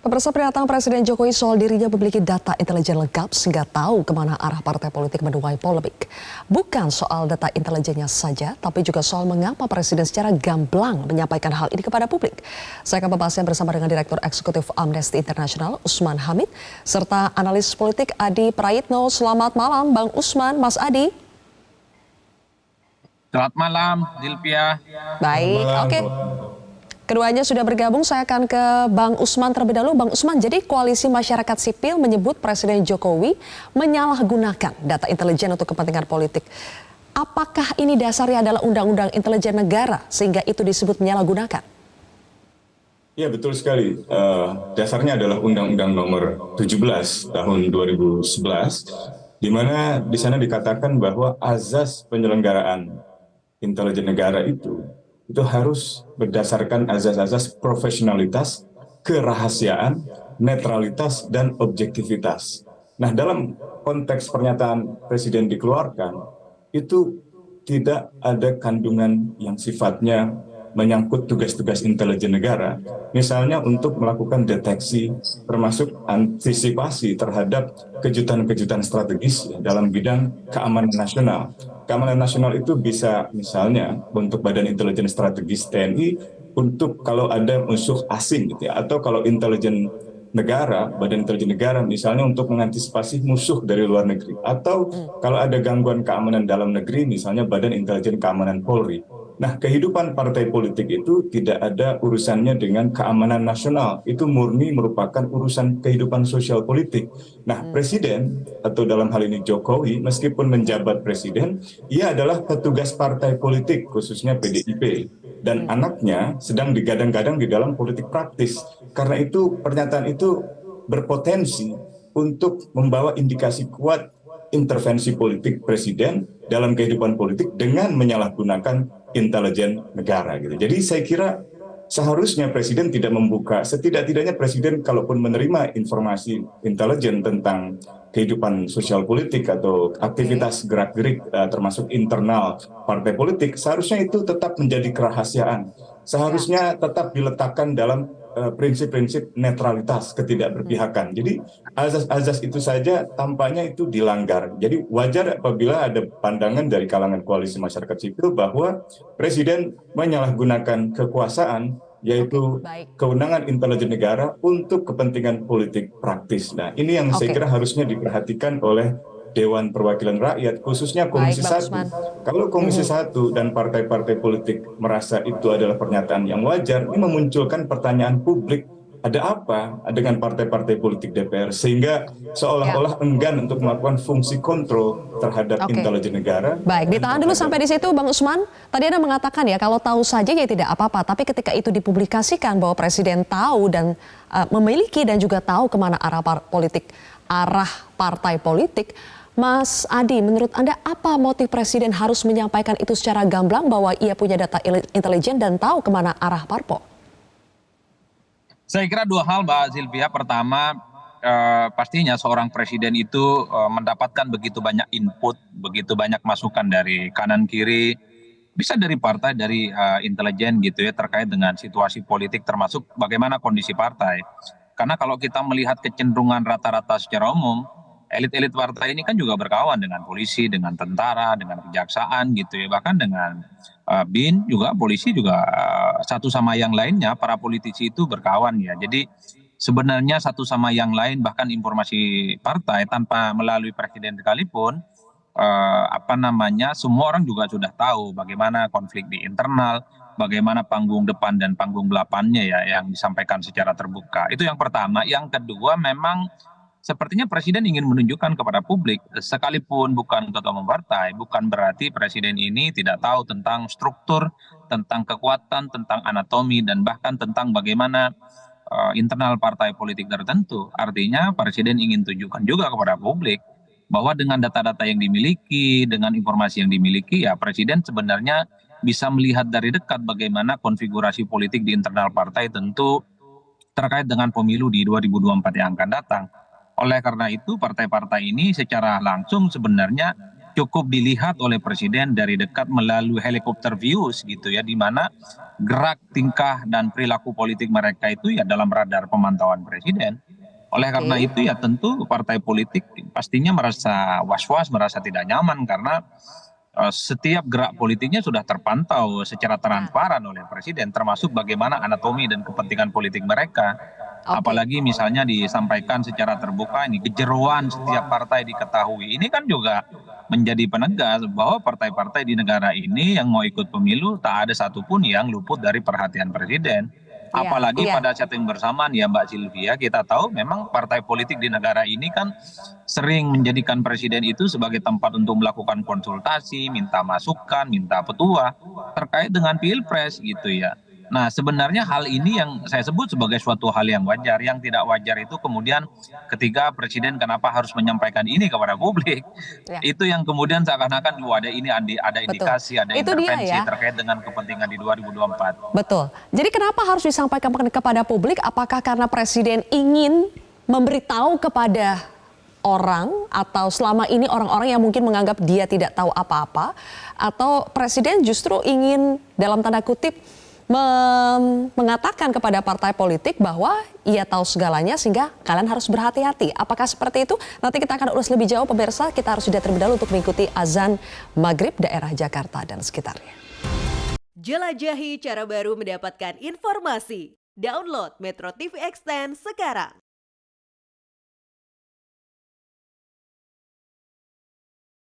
Pemirsa, pernyataan Presiden Jokowi soal dirinya memiliki data intelijen lengkap sehingga tahu kemana arah partai politik menuai polemik. Bukan soal data intelijennya saja, tapi juga soal mengapa Presiden secara gamblang menyampaikan hal ini kepada publik. Saya akan membahasnya bersama dengan Direktur Eksekutif Amnesty International, Usman Hamid, serta analis politik Adi Prayitno. Selamat malam, Bang Usman, Mas Adi. Selamat malam, Zilvia. Baik, oke. Keduanya sudah bergabung, saya akan ke Bang Usman terlebih dahulu. Bang Usman, jadi koalisi masyarakat sipil menyebut Presiden Jokowi menyalahgunakan data intelijen untuk kepentingan politik. Apakah ini dasarnya adalah Undang-Undang Intelijen Negara sehingga itu disebut menyalahgunakan? Ya, betul sekali. Dasarnya adalah Undang-Undang Nomor 17 tahun 2011, di mana di sana dikatakan bahwa azas penyelenggaraan intelijen negara itu harus berdasarkan azas-azas profesionalitas, kerahasiaan, netralitas, dan objektivitas. Nah, dalam konteks pernyataan Presiden dikeluarkan, itu tidak ada kandungan yang sifatnya menyangkut tugas-tugas intelijen negara, misalnya untuk melakukan deteksi, termasuk antisipasi terhadap kejutan-kejutan strategis dalam bidang keamanan nasional. Keamanan nasional itu bisa misalnya untuk Badan Intelijen Strategis TNI untuk kalau ada musuh asing gitu ya, atau kalau intelijen negara, Badan Intelijen Negara misalnya untuk mengantisipasi musuh dari luar negeri, atau kalau ada gangguan keamanan dalam negeri misalnya Badan Intelijen Keamanan Polri. Nah, kehidupan partai politik itu tidak ada urusannya dengan keamanan nasional. Itu murni merupakan urusan kehidupan sosial politik. Nah, Presiden, atau dalam hal ini Jokowi, meskipun menjabat Presiden, ia adalah petugas partai politik, khususnya PDIP. Dan anaknya sedang digadang-gadang di dalam politik praktis. Karena itu, pernyataan itu berpotensi untuk membawa indikasi kuat intervensi politik Presiden dalam kehidupan politik dengan menyalahgunakan intelijen negara gitu. Jadi saya kira seharusnya Presiden tidak membuka, setidak-tidaknya Presiden kalaupun menerima informasi intelijen tentang kehidupan sosial politik atau aktivitas gerak-gerik termasuk internal partai politik, seharusnya itu tetap menjadi kerahasiaan. Seharusnya tetap diletakkan dalam prinsip-prinsip netralitas, ketidakberpihakan. Jadi azas-azas itu saja tampaknya itu dilanggar. Jadi wajar apabila ada pandangan dari kalangan koalisi masyarakat sipil bahwa Presiden menyalahgunakan kekuasaan, yaitu kewenangan intelijen negara untuk kepentingan politik praktis. Nah, ini yang saya kira harusnya diperhatikan oleh Dewan Perwakilan Rakyat, khususnya Komisi 1. Kalau Komisi 1 dan partai-partai politik merasa itu adalah pernyataan yang wajar, ini memunculkan pertanyaan publik, ada apa dengan partai-partai politik DPR, sehingga seolah-olah enggan untuk melakukan fungsi kontrol terhadap intelijen negara. Baik, ditahan dulu sampai di situ, Bang Usman. Tadi Anda mengatakan ya, kalau tahu saja ya tidak apa-apa, tapi ketika itu dipublikasikan bahwa Presiden tahu dan memiliki dan juga tahu kemana arah partai politik, Mas Adi, menurut Anda apa motif Presiden harus menyampaikan itu secara gamblang bahwa ia punya data intelijen dan tahu kemana arah parpol? Saya kira dua hal, Mbak Zilvia. Pertama, pastinya seorang presiden itu mendapatkan begitu banyak input, begitu banyak masukan dari kanan kiri, bisa dari partai, dari intelijen gitu ya, terkait dengan situasi politik termasuk bagaimana kondisi partai. Karena kalau kita melihat kecenderungan rata-rata secara umum, elit-elit partai ini kan juga berkawan dengan polisi, dengan tentara, dengan kejaksaan gitu ya, bahkan dengan BIN juga, polisi juga, satu sama yang lainnya, para politisi itu berkawan ya. Jadi sebenarnya satu sama yang lain, bahkan informasi partai tanpa melalui presiden sekalipun, semua orang juga sudah tahu bagaimana konflik di internal, bagaimana panggung depan dan panggung belakangnya ya yang disampaikan secara terbuka. Itu yang pertama. Yang kedua, memang sepertinya Presiden ingin menunjukkan kepada publik, sekalipun bukan ketua umum partai, bukan berarti Presiden ini tidak tahu tentang struktur, tentang kekuatan, tentang anatomi, dan bahkan tentang bagaimana internal partai politik tertentu. Artinya Presiden ingin tunjukkan juga kepada publik bahwa dengan data-data yang dimiliki, dengan informasi yang dimiliki, ya Presiden sebenarnya bisa melihat dari dekat bagaimana konfigurasi politik di internal partai tentu terkait dengan pemilu di 2024 yang akan datang. Oleh karena itu partai-partai ini secara langsung sebenarnya cukup dilihat oleh presiden dari dekat melalui helikopter views gitu ya, di mana gerak, tingkah dan perilaku politik mereka itu ya dalam radar pemantauan presiden. Oleh karena Oke. itu ya tentu partai politik pastinya merasa was-was, merasa tidak nyaman karena setiap gerak politiknya sudah terpantau secara transparan oleh presiden, termasuk bagaimana anatomi dan kepentingan politik mereka. Oke. Apalagi misalnya disampaikan secara terbuka ini kejeroan setiap partai diketahui. Ini kan juga menjadi penegas bahwa partai-partai di negara ini yang mau ikut pemilu tak ada satupun yang luput dari perhatian presiden. Iya, Apalagi iya. pada saat yang bersamaan ya Mbak Sylvia, kita tahu memang partai politik di negara ini kan sering menjadikan presiden itu sebagai tempat untuk melakukan konsultasi, minta masukan, minta petua terkait dengan pilpres gitu ya. Nah sebenarnya hal ini yang saya sebut sebagai suatu hal yang wajar. Yang tidak wajar itu kemudian ketika presiden kenapa harus menyampaikan ini kepada publik. Ya, Itu yang kemudian seakan-akan ada ini ada betul. indikasi, ada Itu dia intervensi ya. terkait dengan kepentingan di 2024. Betul. Jadi kenapa harus disampaikan kepada publik? Apakah karena presiden ingin memberitahu kepada orang atau selama ini orang-orang yang mungkin menganggap dia tidak tahu apa-apa, atau presiden justru ingin dalam tanda kutip mengatakan kepada partai politik bahwa ia tahu segalanya sehingga kalian harus berhati-hati. Apakah seperti itu? Nanti kita akan urus lebih jauh pemirsa. Kita harus sudah terlebih dahulu untuk mengikuti azan maghrib daerah Jakarta dan sekitarnya. Jelajahi cara baru mendapatkan informasi. Download Metro TV Extend sekarang.